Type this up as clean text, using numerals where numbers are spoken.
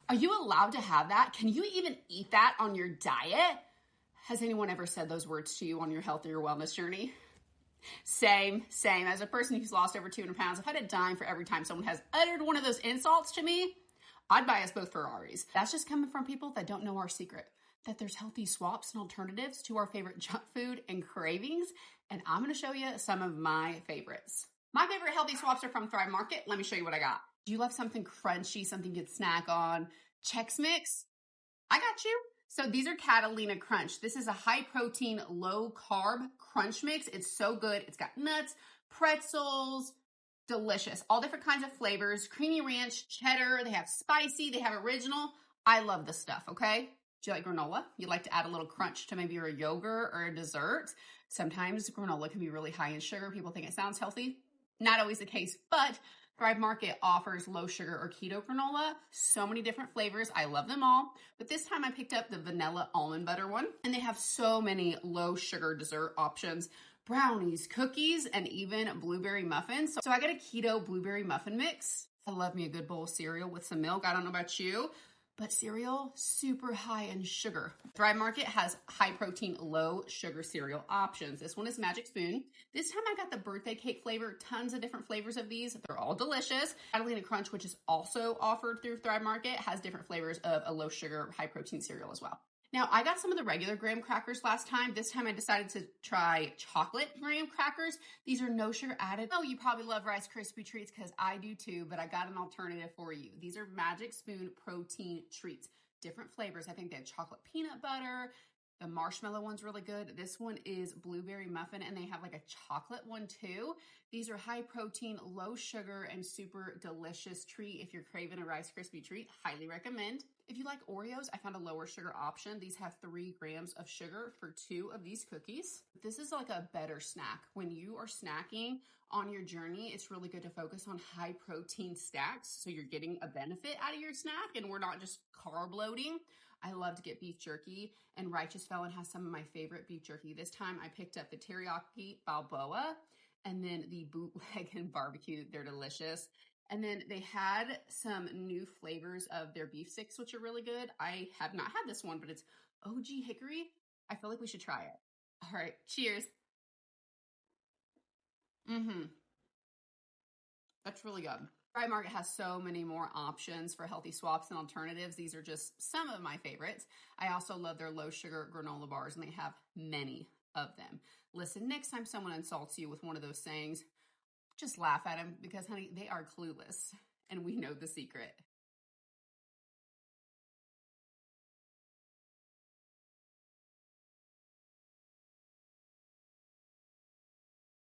Are you allowed to have that? Can you even eat that on your diet? Has anyone ever said those words to you on your health or your wellness journey? Same. As a person who's lost over 200 pounds, if I had a dime for every time someone has uttered one of those insults to me, I'd buy us both Ferraris. That's just coming from people that don't know our secret, that there's healthy swaps and alternatives to our favorite junk food and cravings. And I'm going to show you some of my favorites. My favorite healthy swaps are from Thrive Market. Let me show you what I got. Do you love something crunchy, something you can snack on? Chex Mix? I got you. So these are Catalina Crunch. This is a high protein, low carb crunch mix. It's so good. It's got nuts, pretzels, delicious. All different kinds of flavors, creamy ranch, cheddar. They have spicy, they have original. I love this stuff, okay? Do you like granola? You like to add a little crunch to maybe your yogurt or a dessert. Sometimes granola can be really high in sugar. People think it sounds healthy. Not always the case, but Thrive Market offers low sugar or keto granola. So many different flavors. I love them all. But this time I picked up the vanilla almond butter one. And they have so many low sugar dessert options. Brownies, cookies, and even blueberry muffins. So I got a keto blueberry muffin mix. I love me a good bowl of cereal with some milk. I don't know about you, but cereal, super high in sugar. Thrive Market has high protein, low sugar cereal options. This one is Magic Spoon. This time I got the birthday cake flavor, tons of different flavors of these. They're all delicious. Catalina Crunch, which is also offered through Thrive Market, has different flavors of a low sugar, high protein cereal as well. Now, I got some of the regular graham crackers last time. This time I decided to try chocolate graham crackers. These are no sugar added. Oh, you probably love Rice Krispie treats because I do too, but I got an alternative for you. These are Magic Spoon protein treats. Different flavors. I think they have chocolate peanut butter. The marshmallow one's really good. This one is blueberry muffin, and they have like a chocolate one too. These are high protein, low sugar, and super delicious treat. If you're craving a Rice Krispie treat, highly recommend. If you like Oreos, I found a lower sugar option. These have 3 grams of sugar for 2 of these cookies. This is like a better snack. When you are snacking on your journey, it's really good to focus on high protein stacks so you're getting a benefit out of your snack and we're not just carb loading. I love to get beef jerky, and Righteous Felon has some of my favorite beef jerky. This time I picked up the teriyaki balboa and then the bootleg and barbecue. They're delicious. And then they had some new flavors of their beef sticks, which are really good. I have not had this one, but it's OG hickory. I feel like we should try it. All right, cheers. That's really good. Thrive Market has so many more options for healthy swaps and alternatives. These are just some of my favorites. I also love their low sugar granola bars, and they have many of them. Listen, next time someone insults you with one of those sayings, just laugh at them because, honey, they are clueless, and we know the secret.